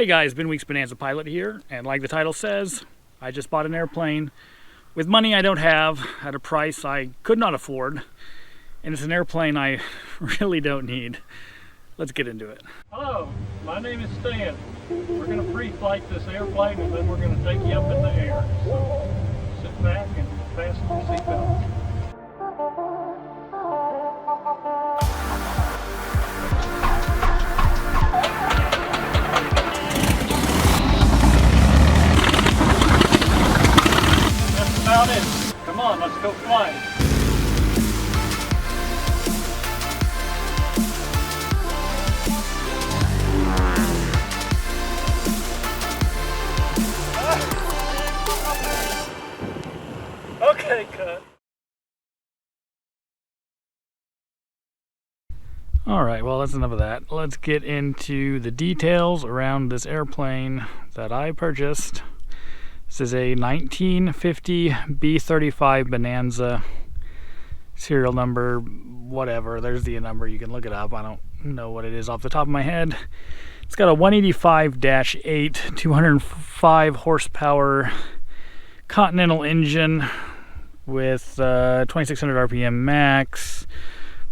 Hey guys, Ben Weeks Bonanza Pilot here, and like the title says, I just bought an airplane with money I don't have at a price I could not afford, and it's an airplane I really don't need. Let's get into it. Hello, my name is Stan. We're going to pre-flight this airplane and then we're going to take you up in the air. So sit back and fasten your seatbelts. That's about it. Come on, let's go flying. Okay, cut. Alright, well that's enough of that. Let's get into the details around this airplane that I purchased. This is a 1950 B35 Bonanza, serial number, whatever. There's the number, you can look it up. I don't know what it is off the top of my head. It's got a 185-8, 205 horsepower Continental engine with 2600 RPM max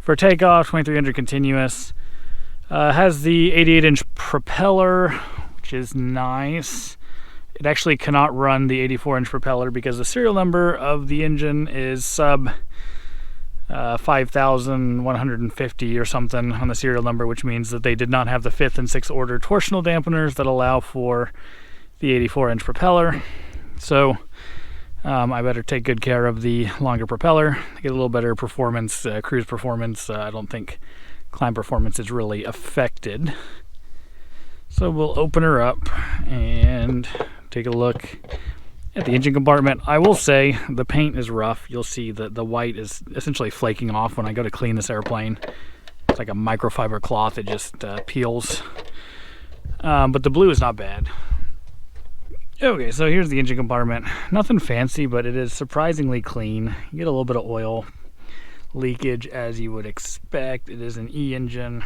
for takeoff, 2300 continuous. Has the 88-inch propeller, which is nice. It actually cannot run the 84-inch propeller because the serial number of the engine is sub 5,150 or something on the serial number, which means that they did not have the 5th and 6th order torsional dampeners that allow for the 84-inch propeller. So I better take good care of the longer propeller, get a little better performance, cruise performance. I don't think climb performance is really affected. So we'll open her up and take a look at the engine compartment. I will say the paint is rough. You'll see that the white is essentially flaking off when I go to clean this airplane. It's like a microfiber cloth, it just peels. But the blue is not bad. Okay, so here's the engine compartment. Nothing fancy, but it is surprisingly clean. You get a little bit of oil leakage as you would expect. It is an E engine,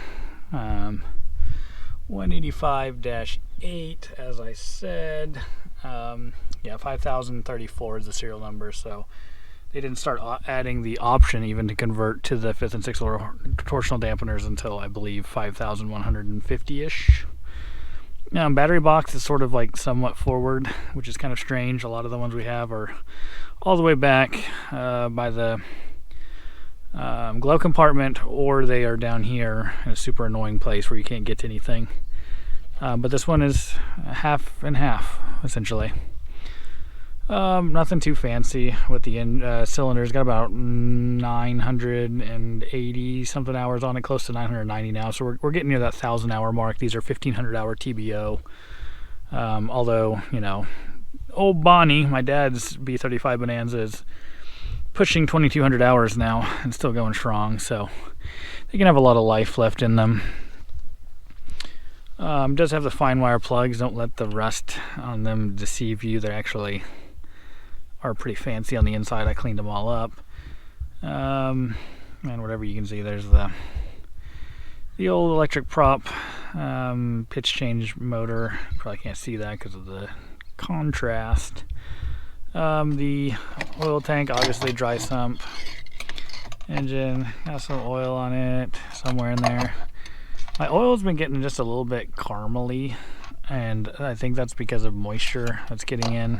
185-8, as I said. Yeah, 5034 is the serial number, so they didn't start adding the option even to convert to the 5th and 6th order torsional dampeners until I believe 5150-ish. Battery box is sort of like somewhat forward, which is kind of strange. A lot of the ones we have are all the way back by the glove compartment, or they are down here in a super annoying place where you can't get to anything. But this one is half and half, essentially. Nothing too fancy with the cylinders. Got about 980 something hours on it, close to 990 now. So we're getting near that 1,000 hour mark. These are 1,500 hour TBO. Although, you know, old Bonnie, my dad's B35 Bonanza, is pushing 2,200 hours now and still going strong. So they can have a lot of life left in them. Does have the fine wire plugs. Don't let the rust on them deceive you. They actually are pretty fancy on the inside. I cleaned them all up. And whatever you can see, there's the old electric prop pitch change motor. You probably can't see that because of the contrast. The oil tank, obviously dry sump. Engine, got some oil on it somewhere in there. My oil's been getting just a little bit caramely, and I think that's because of moisture that's getting in,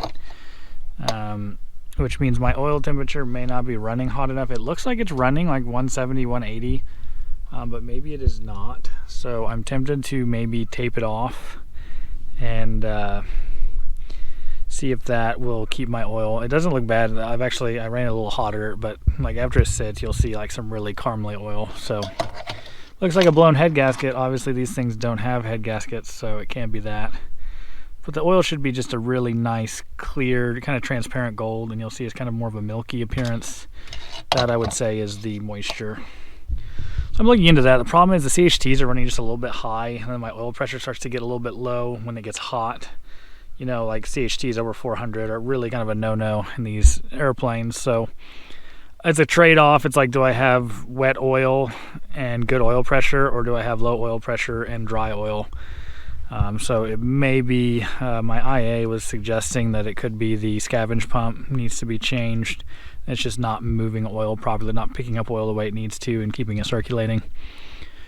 which means my oil temperature may not be running hot enough. It looks like it's running like 170, 180, but maybe it is not. So I'm tempted to maybe tape it off and see if that will keep my oil. It doesn't look bad. I ran it a little hotter, but like after it sits, you'll see like some really caramely oil. So looks like a blown head gasket. Obviously these things don't have head gaskets, so it can't be that. But the oil should be just a really nice, clear, kind of transparent gold, and you'll see it's kind of more of a milky appearance. That I would say is the moisture. So I'm looking into that. The problem is the CHTs are running just a little bit high, and then my oil pressure starts to get a little bit low when it gets hot. You know, like CHTs over 400 are really kind of a no-no in these airplanes. So it's a trade-off. It's like, do I have wet oil and good oil pressure, or do I have low oil pressure and dry oil? So it may be, my IA was suggesting that it could be the scavenge pump needs to be changed. It's just not moving oil properly, not picking up oil the way it needs to and keeping it circulating.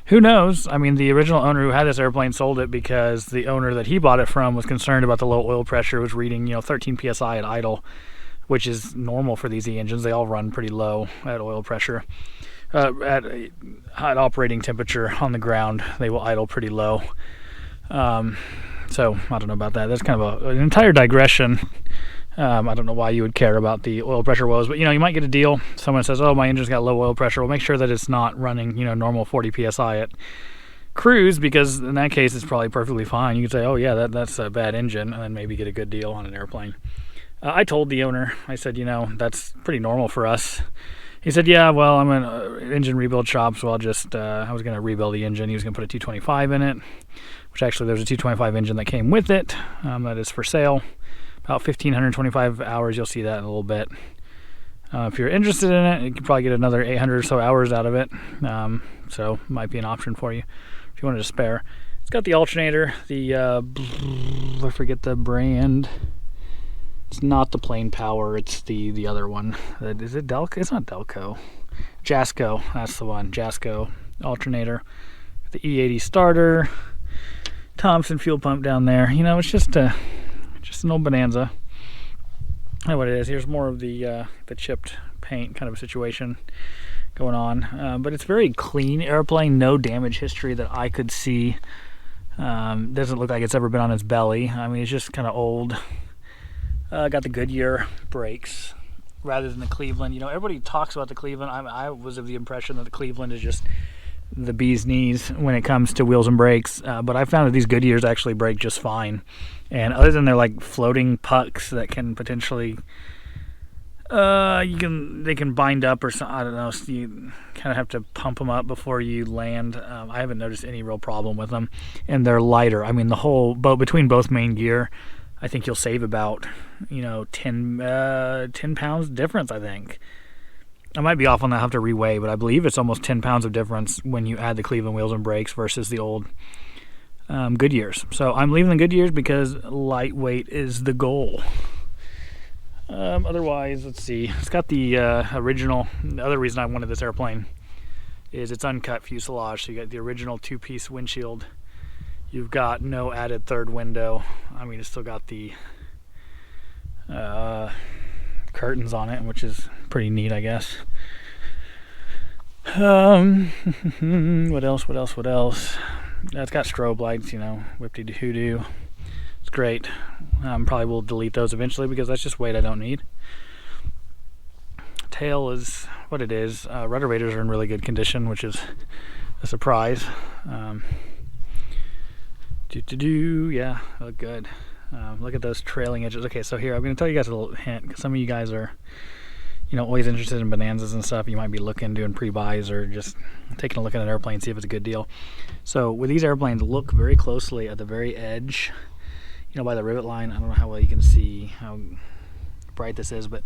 Who knows? I mean, the original owner who had this airplane sold it because the owner that he bought it from was concerned about the low oil pressure, was reading 13 psi at idle, which is normal for these E-engines. They all run pretty low at oil pressure. At operating temperature on the ground, they will idle pretty low. So I don't know about that. That's kind of an entire digression. I don't know why you would care about the oil pressure woes, but you might get a deal. Someone says, "Oh, my engine's got low oil pressure." Well, make sure that it's not running, normal 40 psi at cruise, because in that case, it's probably perfectly fine. You could say, "Oh yeah, that's a bad engine," and then maybe get a good deal on an airplane. I told the owner, I said, that's pretty normal for us. He said, "Yeah, well, I'm an engine rebuild shop, so I was going to rebuild the engine." He was going to put a 225 in it, which actually there's a 225 engine that came with it. That is for sale. About 1,525 hours. You'll see that in a little bit. If you're interested in it, you could probably get another 800 or so hours out of it. So might be an option for you if you wanted to spare. It's got the alternator, I forget the brand. It's not the Plane Power, it's the other one. Is it Delco? It's not Delco. Jasco, that's the one. Jasco alternator. The E80 starter. Thompson fuel pump down there. It's just an old Bonanza. I know what it is. Here's more of the chipped paint kind of a situation going on. But it's very clean airplane, no damage history that I could see. Doesn't look like it's ever been on its belly. I mean, it's just kind of old. Got the Goodyear brakes rather than the Cleveland. Everybody talks about the Cleveland. I was of the impression that the Cleveland is just the bee's knees when it comes to wheels and brakes. But I found that these Goodyears actually brake just fine. And other than they're like floating pucks that can potentially, they can bind up or something. I don't know. So you kind of have to pump them up before you land. I haven't noticed any real problem with them, and they're lighter. I mean, the whole boat between both main gear, I think you'll save about 10 pounds difference. I think I might be off on that. I have to reweigh, but I believe it's almost 10 pounds of difference when you add the Cleveland wheels and brakes versus the old Goodyears. So I'm leaving the Goodyears because lightweight is the goal. Otherwise, let's see. It's got the original. The other reason I wanted this airplane is it's uncut fuselage. So you got the original two-piece windshield. You've got no added third window. I mean, it's still got the curtains on it, which is pretty neat, I guess. What else? It's got strobe lights, whip-de-hoodoo. It's great. Probably will delete those eventually because that's just weight I don't need. Tail is what it is. Rudder waders are in really good condition, which is a surprise. Yeah, look good. Look at those trailing edges. Okay, so here I'm going to tell you guys a little hint, because some of you guys are always interested in Bonanzas and stuff. You might be looking, doing pre-buys, or just taking a look at an airplane, see if it's a good deal. So with these airplanes, look very closely at the very edge, by the rivet line. I don't know how well you can see how bright this is, but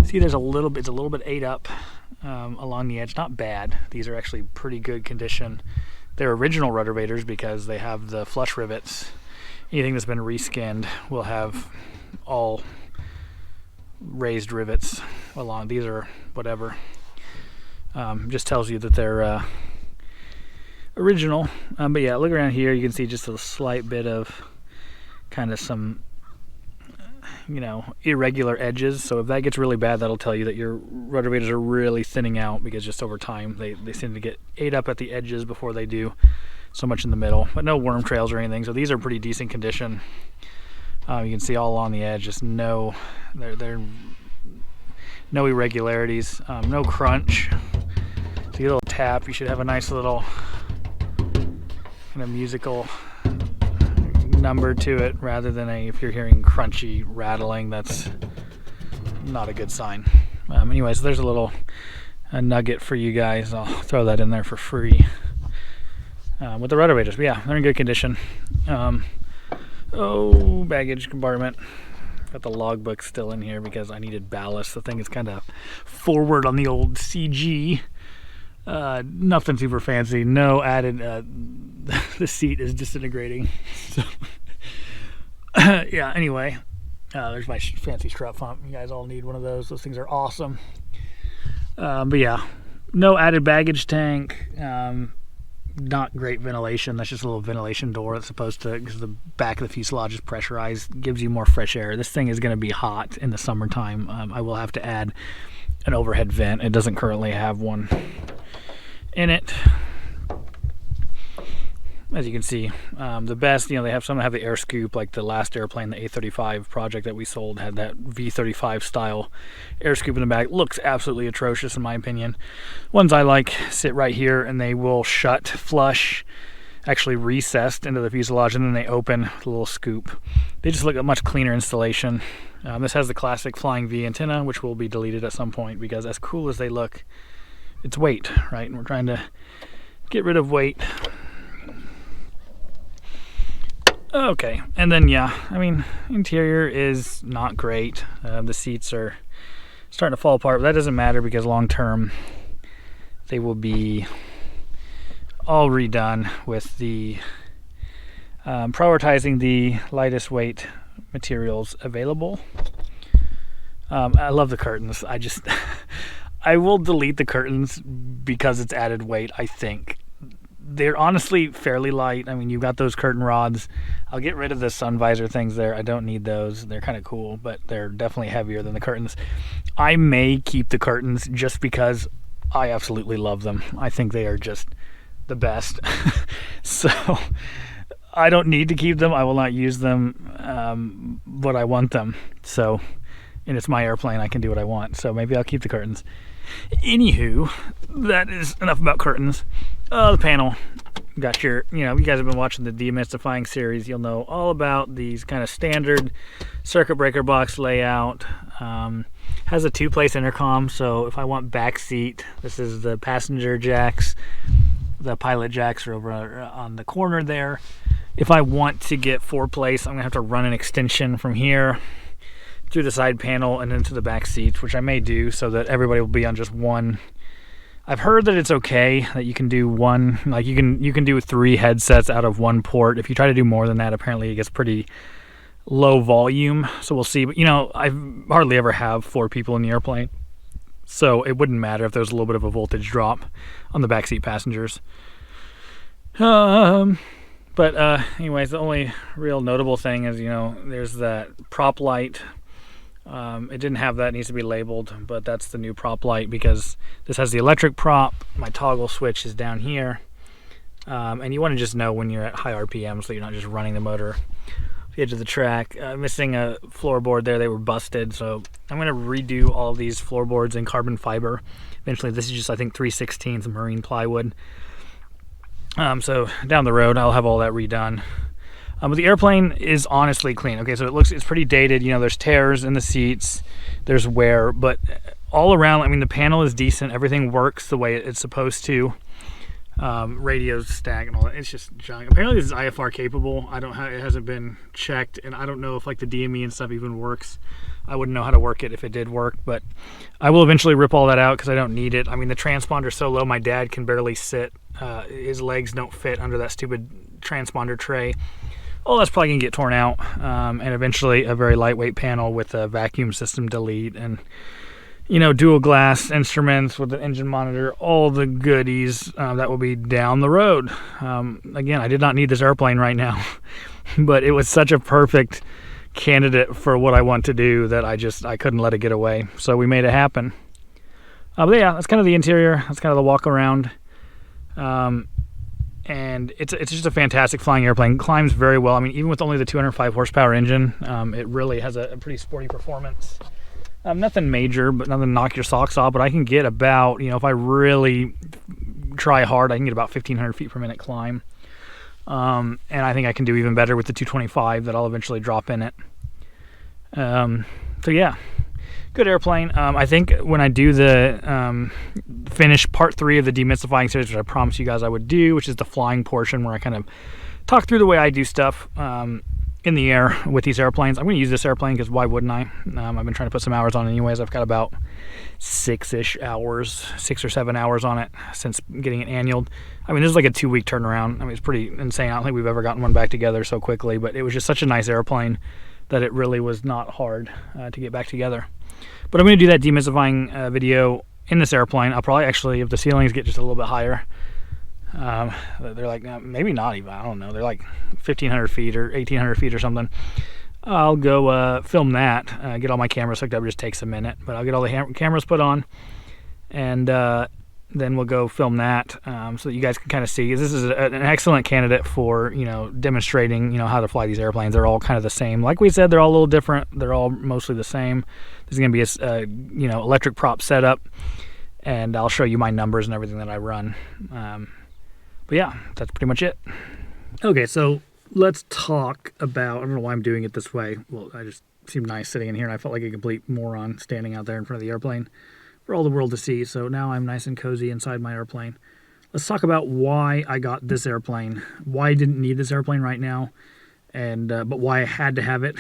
see there's it's a little bit ate up along the edge. Not bad. These are actually pretty good condition. They're original rudder waders because they have the flush rivets. Anything that's been reskinned will have all raised rivets along. These are whatever. Just tells you that they're original. But yeah, look around here. You can see just a slight bit of kind of some irregular edges. So if that gets really bad, that'll tell you that your rudder waders are really thinning out, because just over time they seem to get ate up at the edges before they do so much in the middle. But no worm trails or anything, so these are pretty decent condition. You can see all along the edge, just no irregularities, no crunch. See a little tap. You should have a nice little kind of musical number to it, rather than if you're hearing crunchy rattling, that's not a good sign. Anyways, there's a nugget for you guys. I'll throw that in there for free with the rudder waders. But yeah, they're in good condition. Baggage compartment. Got the logbook still in here because I needed ballast. The thing is kind of forward on the old CG. Nothing super fancy. No added. The seat is disintegrating. So, yeah. Anyway, there's my fancy strut pump. You guys all need one of those. Those things are awesome. But yeah, no added baggage tank. Not great ventilation. That's just a little ventilation door that's supposed to, because the back of the fuselage is pressurized, gives you more fresh air. This thing is going to be hot in the summertime. I will have to add an overhead vent. It doesn't currently have one in it. As you can see, the best, they have some that have the air scoop, like the last airplane, the A35 project that we sold, had that V35 style air scoop in the back. Looks absolutely atrocious in my opinion. Ones I like sit right here and they will shut flush, actually recessed into the fuselage, and then they open with a little scoop. They just look a much cleaner installation. This has the classic flying V antenna, which will be deleted at some point because as cool as they look, it's weight, right? And we're trying to get rid of weight. Okay, and then yeah, I mean, interior is not great. The seats are starting to fall apart, but that doesn't matter because long term they will be all redone with the prioritizing the lightest weight materials available. I love the curtains. I will delete the curtains because it's added weight, I think. They're honestly fairly light. I mean, you've got those curtain rods. I'll get rid of the sun visor things there. I don't need those. They're kind of cool, but they're definitely heavier than the curtains. I may keep the curtains just because I absolutely love them. I think they are just the best. So I don't need to keep them. I will not use them, but I want them. So, and it's my airplane. I can do what I want. So maybe I'll keep the curtains. Anywho, that is enough about curtains. The panel. Got your, you guys have been watching the demystifying series. You'll know all about these kind of standard circuit breaker box layout. Has a 2-place intercom, so if I want back seat, this is the passenger jacks. The pilot jacks are over on the corner there. If I want to get 4-place, I'm going to have to run an extension from here through the side panel and into the back seats, which I may do so that everybody will be on just one. I've heard that it's okay that you can do one, like you can do 3 headsets out of 1 port. If you try to do more than that, apparently it gets pretty low volume. So we'll see. But I hardly ever have 4 people in the airplane, so it wouldn't matter if there was a little bit of a voltage drop on the backseat passengers. Anyways, the only real notable thing is there's that prop light. It didn't have that. It needs to be labeled, but that's the new prop light because this has the electric prop. My toggle switch is down here, and you want to just know when you're at high RPM so you're not just running the motor off the edge of the track. Missing a floorboard there. They were busted, so I'm going to redo all of these floorboards in carbon fiber. Eventually, this is just, I think, 3/16 marine plywood. So down the road, I'll have all that redone. But the airplane is honestly clean. Okay, so it's pretty dated. There's tears in the seats, there's wear, but all around, I mean, the panel is decent. Everything works the way it's supposed to. Radios stack and all that. It's just junk. Apparently, this is IFR capable. It hasn't been checked, and I don't know if like the DME and stuff even works. I wouldn't know how to work it if it did work, but I will eventually rip all that out because I don't need it. I mean, the transponder is so low, my dad can barely sit. His legs don't fit under that stupid transponder tray. All that's probably going to get torn out, and eventually a very lightweight panel with a vacuum system delete and, dual glass instruments with the engine monitor, all the goodies that will be down the road. Again, I did not need this airplane right now, but it was such a perfect candidate for what I want to do that I couldn't let it get away. So we made it happen. But yeah, that's kind of the interior. That's kind of the walk around. And it's just a fantastic flying airplane. Climbs very well. I mean, even with only the 205 horsepower engine, it really has a pretty sporty performance. Nothing major, but nothing to knock your socks off. But I can get about, if I really try hard, I can get about 1,500 feet per minute climb. And I think I can do even better with the 225 that I'll eventually drop in it. So yeah, good airplane. I think when I do the finish part 3 of the demystifying series, which I promised you guys I would do, which is the flying portion where I kind of talk through the way I do stuff, in the air with these airplanes. I'm going to use this airplane because why wouldn't I? I've been trying to put some hours on it anyways. I've got about 6 or 7 hours on it since getting it annualed. I mean, this is like a 2-week turnaround. I mean, it's pretty insane. I don't think we've ever gotten one back together so quickly, but it was just such a nice airplane that it really was not hard to get back together. But I'm going to do that demystifying video in this airplane. I'll probably actually, if the ceilings get just a little bit higher, they're like, maybe not even, I don't know, they're like 1,500 feet or 1,800 feet or something. I'll go film that, get all my cameras hooked up. It just takes a minute, but I'll get all the cameras put on, and then we'll go film that so that you guys can kind of see. This is an excellent candidate for, demonstrating, how to fly these airplanes. They're all kind of the same. Like we said, they're all a little different. They're all mostly the same. This is going to be a, electric prop setup, and I'll show you my numbers and everything that I run. But yeah, that's pretty much it. Okay, so let's talk about, I don't know why I'm doing it this way. Well, I just seemed nice sitting in here, and I felt like a complete moron standing out there in front of the airplane for all the world to see. So now I'm nice and cozy inside my airplane. Let's talk about why I got this airplane, why I didn't need this airplane right now, and but why I had to have it.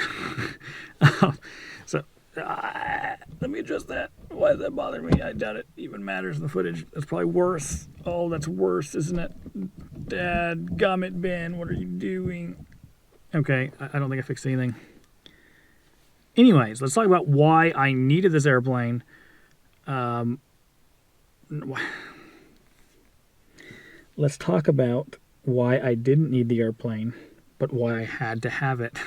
Let me adjust that. Why does that bother me? I doubt it even matters in the footage. That's probably worse. Oh, that's worse, isn't it? Dad, gummit, Ben, what are you doing? Okay, I don't think I fixed anything. Anyways, let's talk about why I needed this airplane. Let's talk about why I didn't need the airplane, but why I had to have it.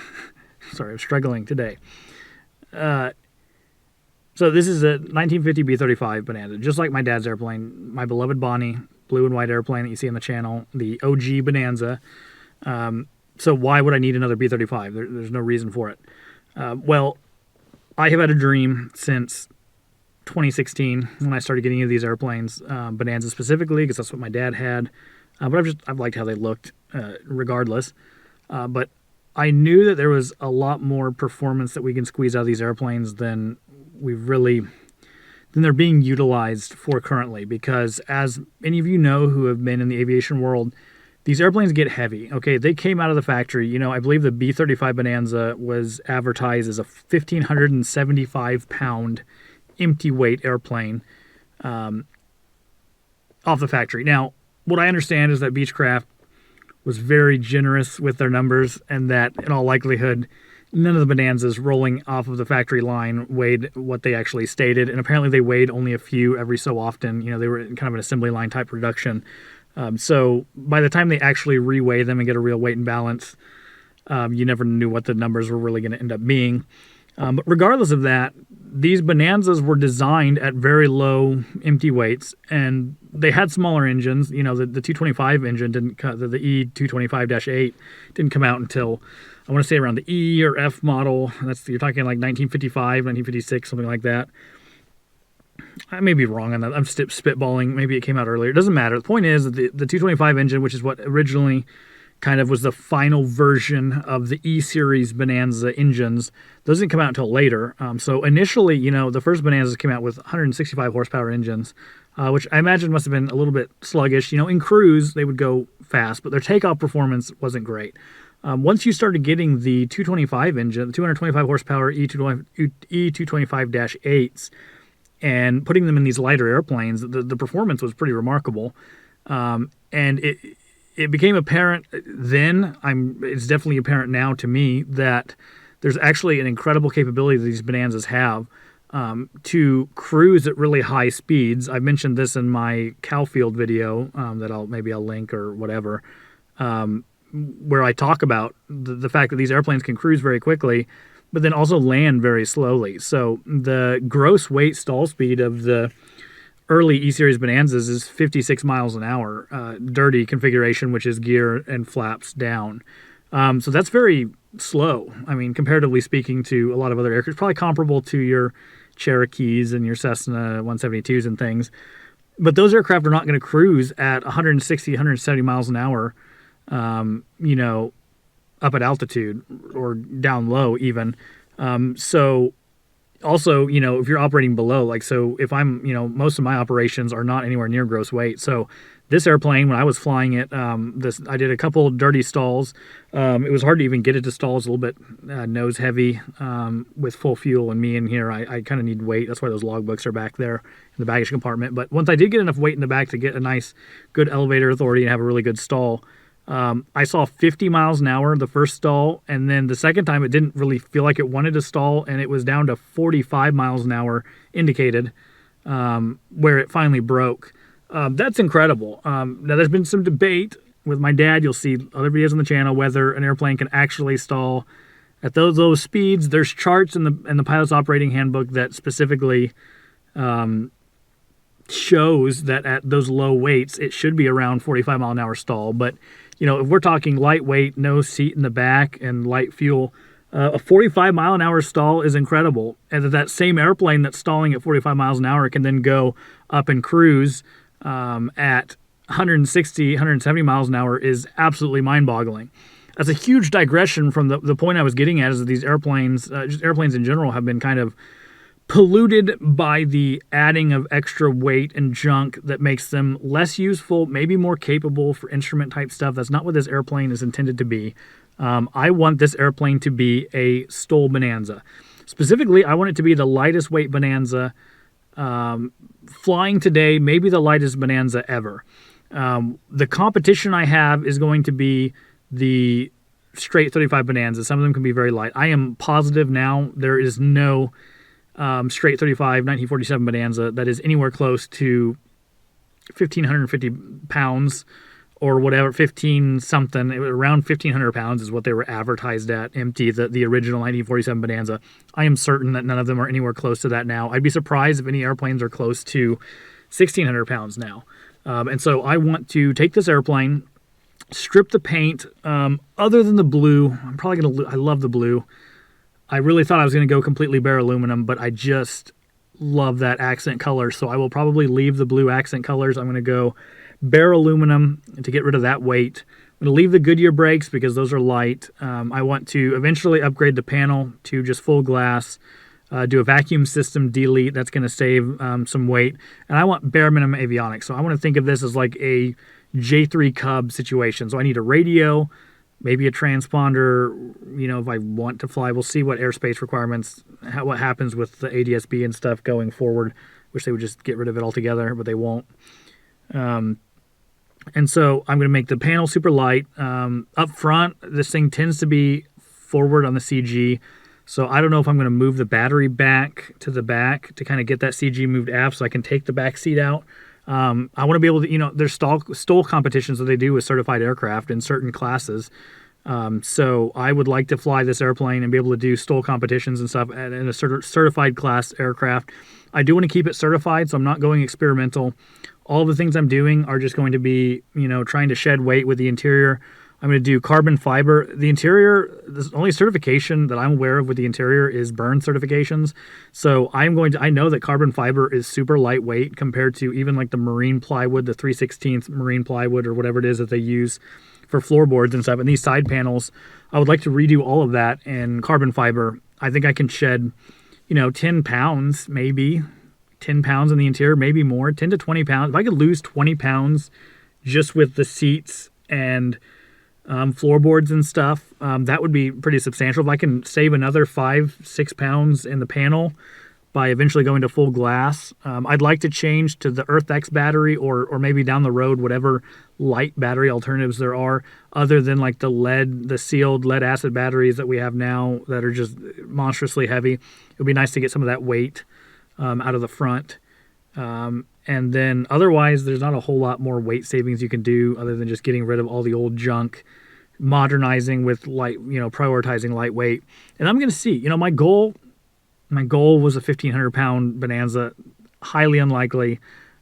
Sorry, I'm struggling today. So this is a 1950 B35 Bonanza, just like my dad's airplane, my beloved Bonnie, blue and white airplane that you see on the channel, the OG Bonanza. So why would I need another B35? There's no reason for it. Well, I have had a dream since 2016 when I started getting into these airplanes, Bonanza specifically, because that's what my dad had. But I've liked how they looked regardless. But I knew that there was a lot more performance that we can squeeze out of these airplanes than they're being utilized for currently, because as any of you know who have been in the aviation world, these airplanes get heavy. Okay, they came out of the factory. I believe the B35 Bonanza was advertised as a 1,575 pound empty weight airplane off the factory. Now, what I understand is that Beechcraft was very generous with their numbers, and that in all likelihood, none of the Bonanzas rolling off of the factory line weighed what they actually stated, and apparently they weighed only a few every so often. They were kind of an assembly line type production. So by the time they actually reweigh them and get a real weight and balance, you never knew what the numbers were really going to end up being. But regardless of that, these Bonanzas were designed at very low empty weights, and they had smaller engines. The 225 engine didn't cut, the E225-8 didn't come out until, I want to say, around the E or F model. You're talking like 1955, 1956, something like that. I may be wrong on that. I'm spitballing. Maybe it came out earlier. It doesn't matter. The point is that the 225 engine, which is what originally kind of was the final version of the E-series Bonanza engines, those didn't come out until later. So initially, the first Bonanzas came out with 165 horsepower engines, which I imagine must have been a little bit sluggish. In cruise, they would go fast, but their takeoff performance wasn't great. Once you started getting the 225 engine, the 225 horsepower E225-8s, and putting them in these lighter airplanes, the performance was pretty remarkable. And it became apparent then, it's definitely apparent now to me, that there's actually an incredible capability that these Bonanzas have to cruise at really high speeds. I mentioned this in my Cowfield video that I'll link or whatever, where I talk about the fact that these airplanes can cruise very quickly, but then also land very slowly. So the gross weight stall speed of the early E-series Bonanzas is 56 miles an hour, dirty configuration, which is gear and flaps down. So that's very slow. Comparatively speaking to a lot of other aircraft, probably comparable to your Cherokees and your Cessna 172s and things. But those aircraft are not going to cruise at 160, 170 miles an hour, up at altitude or down low even. So also, if you're operating below, if I'm, most of my operations are not anywhere near gross weight. So This airplane, when I was flying it, I did a couple dirty stalls. It was hard to even get it to stalls, a little bit nose heavy with full fuel, and me in here, I kind of need weight. That's why those logbooks are back there in the baggage compartment. But once I did get enough weight in the back to get a nice, good elevator authority and have a really good stall, I saw 50 miles an hour the first stall, and then the second time it didn't really feel like it wanted to stall, and it was down to 45 miles an hour indicated, where it finally broke. That's incredible. Now, there's been some debate with my dad. You'll see other videos on the channel whether an airplane can actually stall at those low speeds. There's charts in the pilot's operating handbook that specifically shows that at those low weights it should be around 45 mile an hour stall. But if we're talking lightweight, no seat in the back, and light fuel, a 45 mile an hour stall is incredible. And that same airplane that's stalling at 45 miles an hour can then go up and cruise at 160, 170 miles an hour is absolutely mind-boggling. That's a huge digression from the point I was getting at, is that these airplanes, just airplanes in general, have been kind of polluted by the adding of extra weight and junk that makes them less useful, maybe more capable for instrument type stuff. That's not what this airplane is intended to be. I want this airplane to be a STOL Bonanza. Specifically, I want it to be the lightest weight Bonanza flying today, maybe the lightest Bonanza ever. The competition I have is going to be the straight 35 Bonanza. Some of them can be very light. I am positive now there is no straight 35 1947 Bonanza that is anywhere close to 1,550 pounds or whatever, 15 something, around 1,500 pounds is what they were advertised at empty, the original 1947 Bonanza. I am certain that none of them are anywhere close to that now. I'd be surprised if any airplanes are close to 1,600 pounds now. And so I want to take this airplane, strip the paint, other than the blue. I'm probably going to, I love the blue. I really thought I was going to go completely bare aluminum, but I just love that accent color. So I will probably leave the blue accent colors. I'm going to go bare aluminum to get rid of that weight. I'm going to leave the Goodyear brakes because those are light. I want to eventually upgrade the panel to just full glass, do a vacuum system delete. That's going to save some weight. And I want bare minimum avionics. So I want to think of this as like a J3 Cub situation. So I need a radio, maybe a transponder, if I want to fly. We'll see what airspace requirements, what happens with the ADS-B and stuff going forward. Wish they would just get rid of it altogether, but they won't. And so I'm going to make the panel super light. Up front, this thing tends to be forward on the CG. So I don't know if I'm going to move the battery back to the back to kind of get that CG moved aft so I can take the back seat out. I want to be able to, there's STOL competitions that they do with certified aircraft in certain classes. So I would like to fly this airplane and be able to do STOL competitions and stuff in a certified class aircraft. I do want to keep it certified, so I'm not going experimental. All the things I'm doing are just going to be, trying to shed weight with the interior. I'm going to do carbon fiber. The interior, the only certification that I'm aware of with the interior is burn certifications. So I know that carbon fiber is super lightweight compared to even like the marine plywood, the 3/16 marine plywood or whatever it is that they use for floorboards and stuff. And these side panels, I would like to redo all of that in carbon fiber. I think I can shed, 10 pounds, maybe 10 pounds in the interior, maybe more, 10 to 20 pounds. If I could lose 20 pounds just with the seats and floorboards and stuff, that would be pretty substantial. If I can save another 5-6 pounds in the panel by eventually going to full glass, I'd like to change to the EarthX battery or maybe down the road, whatever light battery alternatives there are, other than like the sealed lead acid batteries that we have now that are just monstrously heavy. It would be nice to get some of that weight out of the front. And then otherwise, there's not a whole lot more weight savings you can do other than just getting rid of all the old junk, modernizing with light, prioritizing lightweight. And I'm going to see, my goal was a 1,500 pound Bonanza, highly unlikely.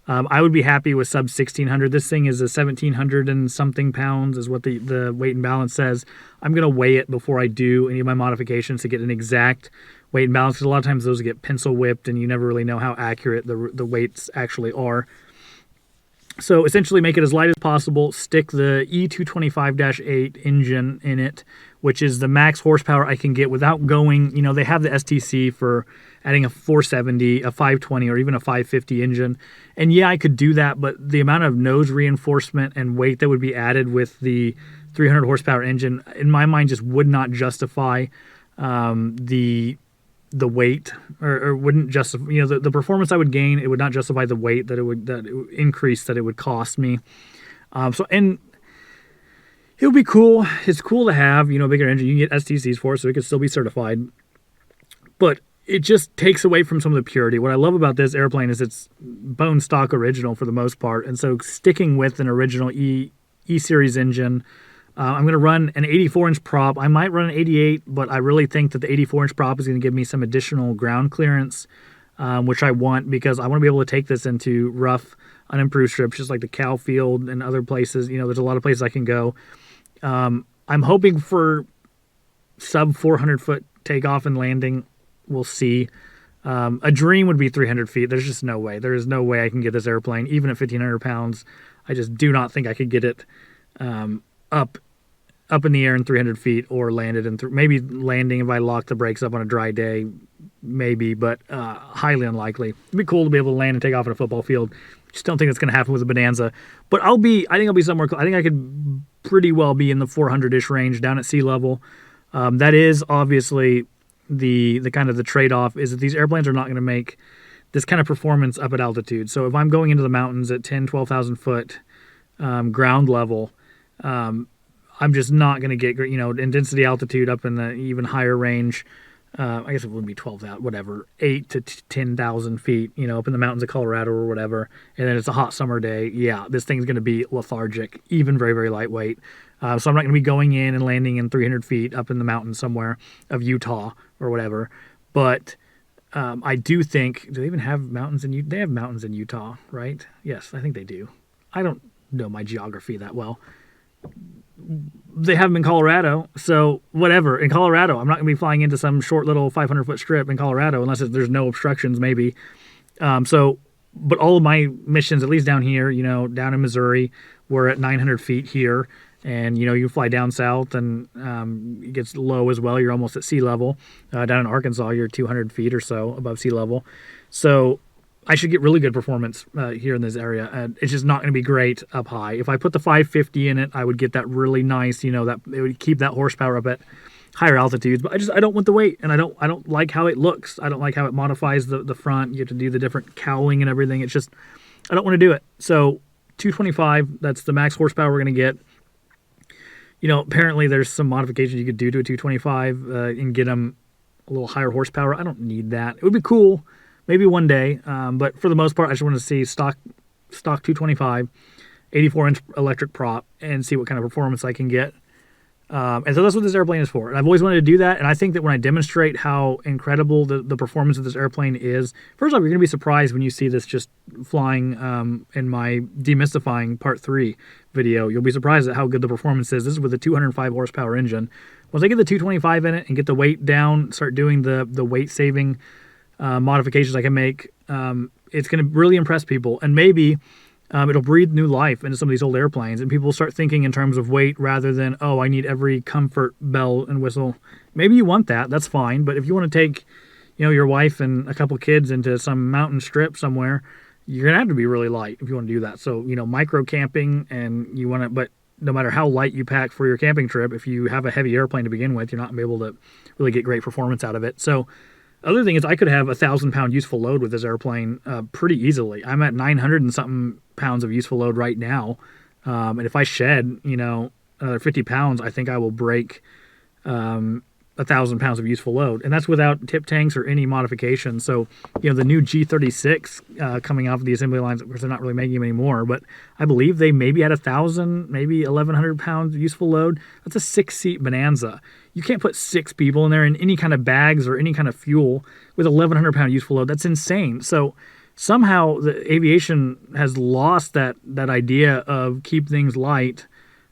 I would be happy with sub 1,600. This thing is a 1,700 and something pounds is what the weight and balance says. I'm going to weigh it before I do any of my modifications to get an exact weight and balance, because a lot of times those get pencil whipped and you never really know how accurate the weights actually are. So essentially make it as light as possible, stick the E225-8 engine in it, which is the max horsepower I can get without going, they have the STC for adding a 470, a 520, or even a 550 engine. And yeah, I could do that, but the amount of nose reinforcement and weight that would be added with the 300 horsepower engine, in my mind, just would not justify the weight, or wouldn't justify, the performance I would gain. It would not justify the weight that it would increase that it would cost me. And it would be cool. It's cool to have, a bigger engine. You can get STCs for it, so it could still be certified. But it just takes away from some of the purity. What I love about this airplane is it's bone stock original for the most part. And so sticking with an original E-series engine, I'm going to run an 84-inch prop. I might run an 88, but I really think that the 84-inch prop is going to give me some additional ground clearance, which I want, because I want to be able to take this into rough, unimproved strips, just like the cow field and other places. There's a lot of places I can go. I'm hoping for sub 400 foot takeoff and landing. We'll see. A dream would be 300 feet. There's just no way. There is no way I can get this airplane, even at 1,500 pounds. I just do not think I could get it up in the air in 300 feet, or landed in maybe landing if I lock the brakes up on a dry day, maybe, but highly unlikely. It'd be cool to be able to land and take off in a football field. Just don't think that's going to happen with a Bonanza. But I think I'll be somewhere. I think I could pretty well be in the 400-ish range down at sea level. That is obviously the kind of the trade-off, is that these airplanes are not going to make this kind of performance up at altitude. So if I'm going into the mountains at 10, 12,000 foot ground level, I'm just not going to get, intensity altitude up in the even higher range. I guess it wouldn't be 12,000, whatever, 8 to 10,000 feet, up in the mountains of Colorado or whatever. And then it's a hot summer day. Yeah, this thing's going to be lethargic, even very, very lightweight. So I'm not going to be going in and landing in 300 feet up in the mountains somewhere of Utah or whatever. But I do think, do they even have mountains in Utah? They have mountains in Utah, right? Yes, I think they do. I don't know my geography that well. They have them in Colorado, so whatever. In Colorado, I'm not going to be flying into some short little 500-foot strip in Colorado unless there's no obstructions, maybe. But all of my missions, at least down here, down in Missouri, we're at 900 feet here. And, you fly down south and it gets low as well. You're almost at sea level. Down in Arkansas, you're 200 feet or so above sea level. So I should get really good performance here in this area. And it's just not going to be great up high. If I put the 550 in it, I would get that really nice, that it would keep that horsepower up at higher altitudes. But I don't want the weight, and I don't like how it looks. I don't like how it modifies the front. You have to do the different cowling and everything. It's just, I don't want to do it. So 225, that's the max horsepower we're going to get. Apparently there's some modifications you could do to a 225 and get them a little higher horsepower. I don't need that. It would be cool, maybe one day. But for the most part, I just want to see stock 225, 84-inch electric prop, and see what kind of performance I can get. And so that's what this airplane is for. And I've always wanted to do that. And I think that when I demonstrate how incredible the performance of this airplane is, first off, you're going to be surprised when you see this just flying in my demystifying part 3 video. You'll be surprised at how good the performance is. This is with a 205 horsepower engine. Once I get the 225 in it and get the weight down, start doing the weight saving modifications I can make, it's going to really impress people. And maybe it'll breathe new life into some of these old airplanes, and people will start thinking in terms of weight rather than, oh, I need every comfort bell and whistle. Maybe you want that. That's fine. But if you want to take, your wife and a couple kids into some mountain strip somewhere, you're going to have to be really light if you want to do that. So, micro camping, and you want to, but no matter how light you pack for your camping trip, if you have a heavy airplane to begin with, you're not going to be able to really get great performance out of it. So, other thing is, I could have 1,000-pound useful load with this airplane pretty easily. I'm at 900 and something pounds of useful load right now. And if I shed, another 50 pounds, I think I will break 1,000 pounds of useful load. And that's without tip tanks or any modification. So, the new G36 coming off of the assembly lines, of course, they're not really making them anymore, but I believe they maybe had 1,000, maybe 1,100 pounds useful load. That's a 6-seat Bonanza. You can't put 6 people in there in any kind of bags or any kind of fuel with 1,100 pound useful load. That's insane. So somehow the aviation has lost that idea of keep things light,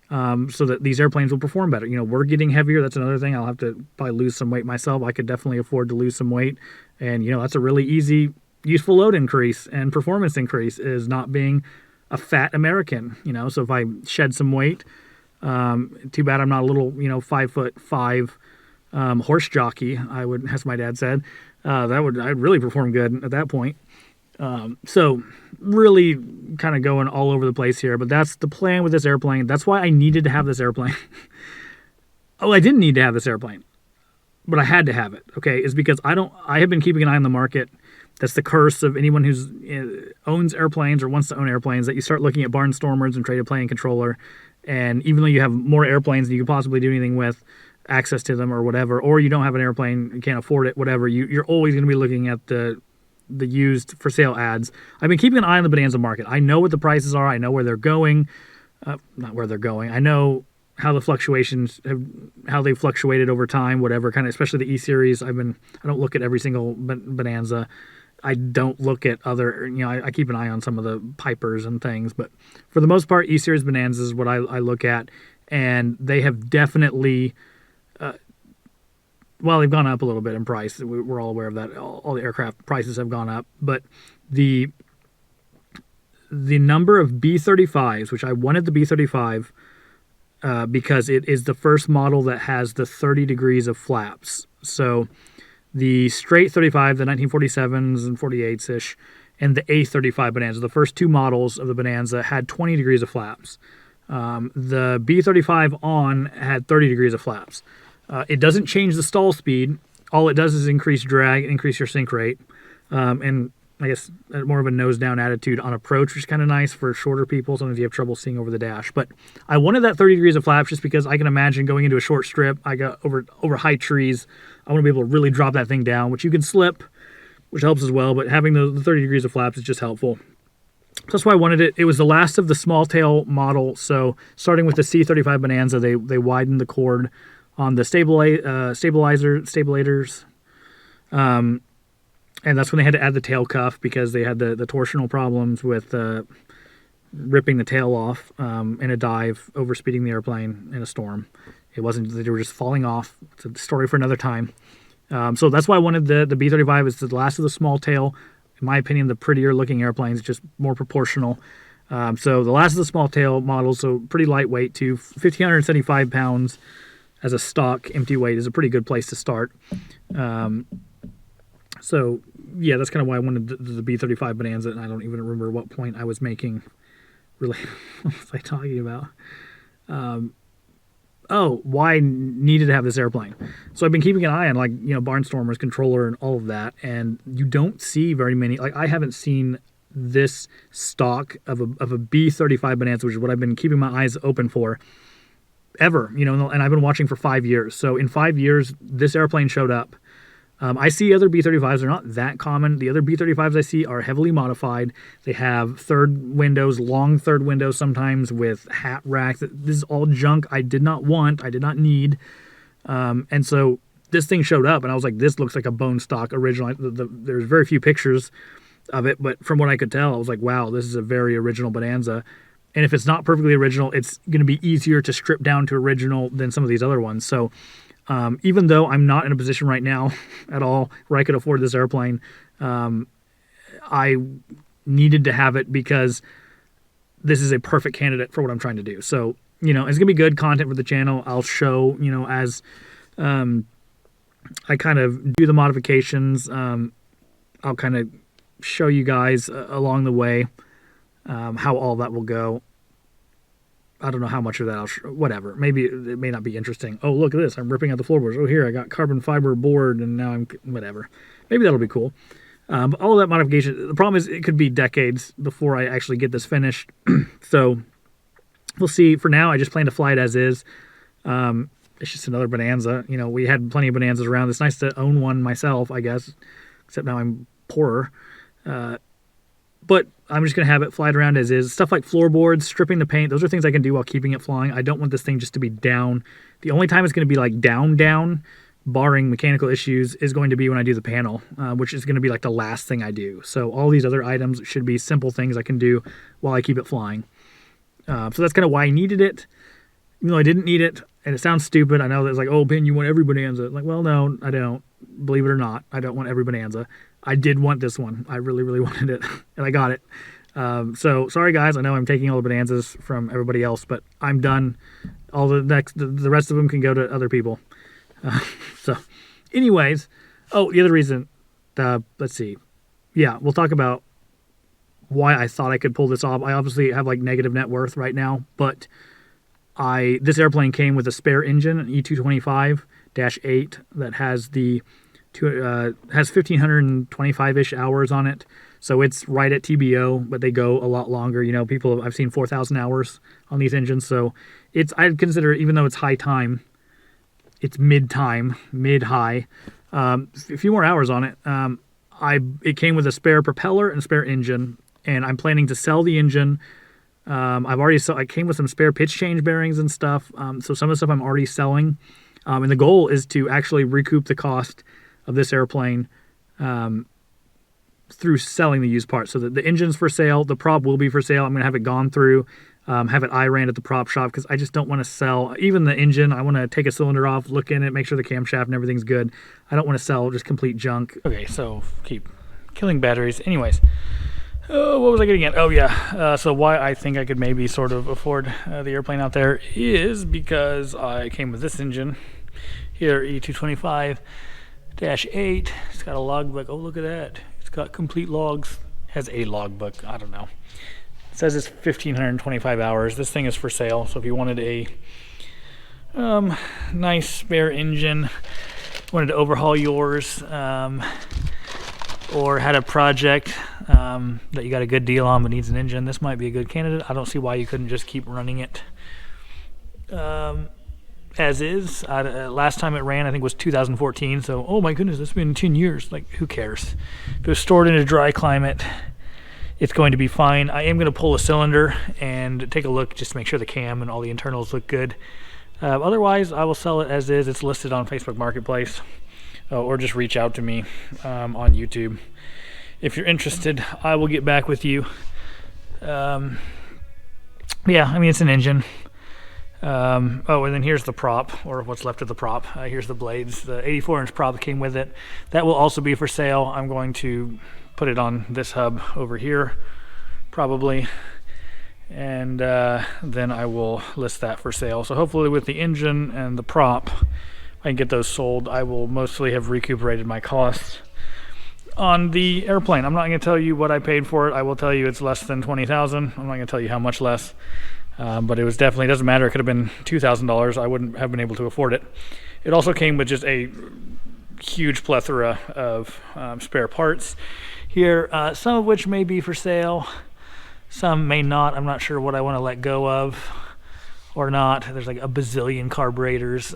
so that these airplanes will perform better. We're getting heavier. That's another thing. I'll have to probably lose some weight myself. I could definitely afford to lose some weight. And, that's a really easy useful load increase and performance increase, is not being a fat American, so if I shed some weight, too bad I'm not a little, 5'5" horse jockey, as my dad said, I'd really perform good at that point. So really kind of going all over the place here, but that's the plan with this airplane. That's why I needed to have this airplane. I didn't need to have this airplane, but I had to have it. Okay. Is because I have been keeping an eye on the market. That's the curse of anyone who's owns airplanes or wants to own airplanes, that you start looking at barnstormers and traded plane controller. And even though you have more airplanes than you could possibly do anything with, access to them or whatever, or you don't have an airplane, you can't afford it, whatever, you're always going to be looking at the used for sale ads. I've been keeping an eye on the Bonanza market. I know what the prices are. I know where they're going. Not where they're going. I know how the fluctuations how they fluctuated over time, whatever, kind of, especially the E-series. I don't look at every single Bonanza. I don't look at other, I keep an eye on some of the Pipers and things, but for the most part, E-series Bonanzas is what I look at, and they have definitely, they've gone up a little bit in price. We're all aware of that. All the aircraft prices have gone up, but the number of B35s, which I wanted the B35 because it is the first model that has the 30 degrees of flaps. So the straight 35, the 1947s and 48s-ish, and the A35 Bonanza, the first two models of the Bonanza, had 20 degrees of flaps. The B35 on had 30 degrees of flaps. It doesn't change the stall speed. All it does is increase drag, increase your sink rate, and I guess more of a nose-down attitude on approach, which is kind of nice for shorter people. Sometimes you have trouble seeing over the dash. But I wanted that 30 degrees of flaps just because I can imagine going into a short strip. I got over high trees. I want to be able to really drop that thing down, which you can slip, which helps as well. But having the 30 degrees of flaps is just helpful. So that's why I wanted it. It was the last of the small tail model. So starting with the C35 Bonanza, they widened the cord on the stabilators. And that's when they had to add the tail cuff because they had the torsional problems with ripping the tail off in a dive, overspeeding the airplane in a storm. It wasn't that they were just falling off. It's a story for another time. So that's why I wanted the B35. It's the last of the small tail. In my opinion, the prettier looking airplanes, just more proportional. So the last of the small tail models, so pretty lightweight too. 1,575 pounds as a stock empty weight is a pretty good place to start. So yeah, that's kind of why I wanted the B35 Bonanza, and I don't even remember what point I was making. Really, what was I talking about? Why I needed to have this airplane. So I've been keeping an eye on Barnstormer's controller and all of that, and you don't see very many. I haven't seen this stock of a B35 Bonanza, which is what I've been keeping my eyes open for ever. And I've been watching for 5 years. So in 5 years, this airplane showed up. I see other B35s. They're not that common. The other B35s I see are heavily modified. They have third windows, long third windows sometimes with hat racks. This is all junk I did not want. I did not need. And so this thing showed up, and I was like, this looks like a bone stock original. There's very few pictures of it, but from what I could tell, I was like, wow, this is a very original Bonanza. And if it's not perfectly original, it's going to be easier to strip down to original than some of these other ones. So even though I'm not in a position right now at all where I could afford this airplane, I needed to have it because this is a perfect candidate for what I'm trying to do. So, it's going to be good content for the channel. I'll show, as I kind of do the modifications, I'll kind of show you guys along the way how all that will go. I don't know how much of that whatever. Maybe it may not be interesting. Oh, look at this. I'm ripping out the floorboards. Oh, here, I got carbon fiber board, and now I'm whatever. Maybe that'll be cool. But all of that modification, the problem is it could be decades before I actually get this finished. So we'll see. For now, I just plan to fly it as is. It's just another Bonanza. We had plenty of Bonanzas around. It's nice to own one myself, I guess, except now I'm poorer. But I'm just going to have it fly around as is. Stuff like floorboards, stripping the paint, those are things I can do while keeping it flying. I don't want this thing just to be down. The only time it's going to be down, barring mechanical issues, is going to be when I do the panel, which is going to be the last thing I do. So all these other items should be simple things I can do while I keep it flying. So that's kind of why I needed it, even though I didn't need it. And it sounds stupid. I know that it's oh, Ben, you want every Bonanza. Well, no, I don't. Believe it or not, I don't want every Bonanza. I did want this one. I really, really wanted it, and I got it. So sorry guys, I know I'm taking all the bonanzas from everybody else, but I'm done. All the rest of them can go to other people. So anyways, oh, the other reason, let's see. Yeah, we'll talk about why I thought I could pull this off. I obviously have like negative net worth right now, but this airplane came with a spare engine, an E225-8 that has has 1,525-ish hours on it. So it's right at TBO, but they go a lot longer. You know, I've seen 4,000 hours on these engines. So I'd consider, even though it's high time, it's mid-high, a few more hours on it. It came with a spare propeller and spare engine, and I'm planning to sell the engine. I came with some spare pitch change bearings and stuff. So some of the stuff I'm already selling. And the goal is to actually recoup the cost of this airplane through selling the used parts. So the engine's for sale, the prop will be for sale. I'm going to have it gone through, have it eye-ran at the prop shop, because I just don't want to sell even the engine. I want to take a cylinder off, look in it, make sure the camshaft and everything's good. I don't want to sell just complete junk. Okay, so keep killing batteries. Anyways, what was I getting at? Oh yeah, so why I think I could maybe sort of afford the airplane out there is because I came with this engine here, E225-8. It's got a logbook. Oh, look at that. It's got complete logs. Has a logbook. I don't know. It says it's 1,525 hours. This thing is for sale. So if you wanted a nice spare engine, wanted to overhaul yours, or had a project that you got a good deal on but needs an engine, this might be a good candidate. I don't see why you couldn't just keep running it as is. Last time it ran, I think, was 2014. So, oh my goodness, that's been 10 years. Like, who cares? If it was stored in a dry climate, it's going to be fine. I am going to pull a cylinder and take a look just to make sure the cam and all the internals look good. Otherwise, I will sell it as is. It's listed on Facebook Marketplace, or just reach out to me on YouTube. If you're interested, I will get back with you. Yeah, I mean, it's an engine. Oh, and then here's the prop, or what's left of the prop. Here's the blades. The 84-inch prop came with it. That will also be for sale. I'm going to put it on this hub over here, probably. And then I will list that for sale. So hopefully with the engine and the prop, I can get those sold. I will mostly have recuperated my costs on the airplane. I'm not going to tell you what I paid for it. I will tell you it's less than $20,000. I'm not going to tell you how much less. But it was definitely, doesn't matter, it could have been $2,000. I wouldn't have been able to afford it. It also came with just a huge plethora of spare parts here, some of which may be for sale, some may not. I'm not sure what I want to let go of or not. There's like a bazillion carburetors.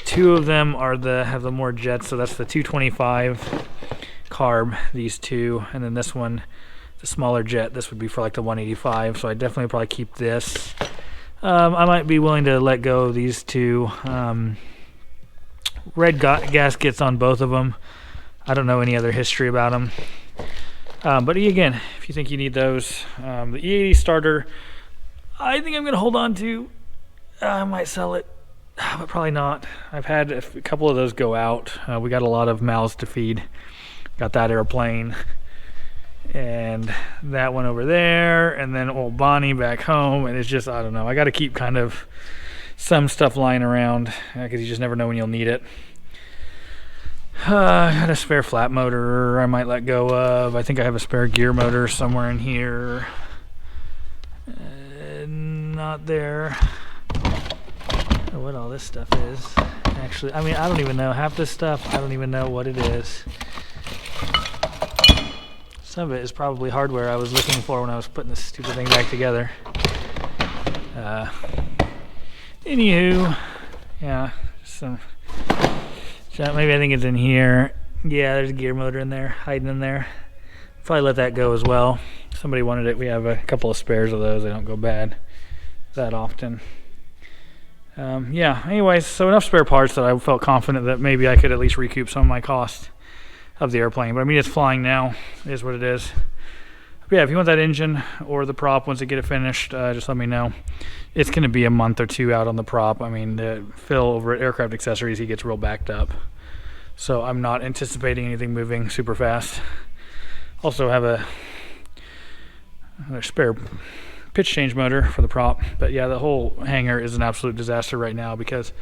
Two of them have the more jets, so that's the 225 carb, these two, and then this one, the smaller jet, this would be for like the 185, so I definitely probably keep this. I might be willing to let go of these two. Red gaskets on both of them. I don't know any other history about them. But again, if you think you need those, the E80 starter, I think I'm going to hold on to. I might sell it, but probably not. I've had a couple of those go out. We got a lot of mouths to feed. Got that airplane. And that one over there, and then old Bonnie back home, and it's just, I don't know, I got to keep kind of some stuff lying around because you just never know when you'll need it. I got a spare flat motor I might let go of. I think I have a spare gear motor somewhere in here. Not there. What all this stuff is. Actually, I mean, I don't even know half this stuff. I don't even know what it is. Some of it is probably hardware I was looking for when I was putting this stupid thing back together. Anywho, yeah, so maybe I think it's in here. Yeah, there's a gear motor in there, hiding in there. Probably let that go as well. Somebody wanted it. We have a couple of spares of those. They don't go bad that often. Yeah, anyways, so enough spare parts that I felt confident that maybe I could at least recoup some of my costs of the airplane. But I mean, it's flying now. It is what it is. But yeah, if you want that engine or the prop, once you get it finished, just let me know. It's going to be a month or two out on the prop. I mean, Phil over at Aircraft Accessories, he gets real backed up. So I'm not anticipating anything moving super fast. Also have a spare pitch change motor for the prop. But yeah, the whole hangar is an absolute disaster right now because,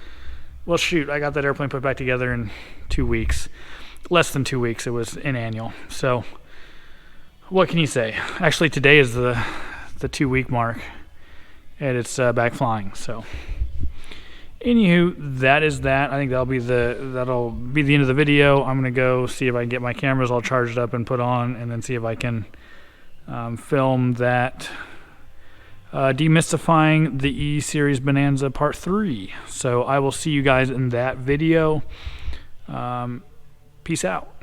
well, shoot, I got that airplane put back together in 2 weeks. Less than 2 weeks. It was in annual. So what can you say? Actually, today is the 2-week mark, and it's back flying. So anywho, that is that. I think that'll be the end of the video. I'm gonna go see if I can get my cameras all charged up and put on, and then see if I can film that demystifying the E-series Bonanza Part 3. So I will see you guys in that video. Peace out.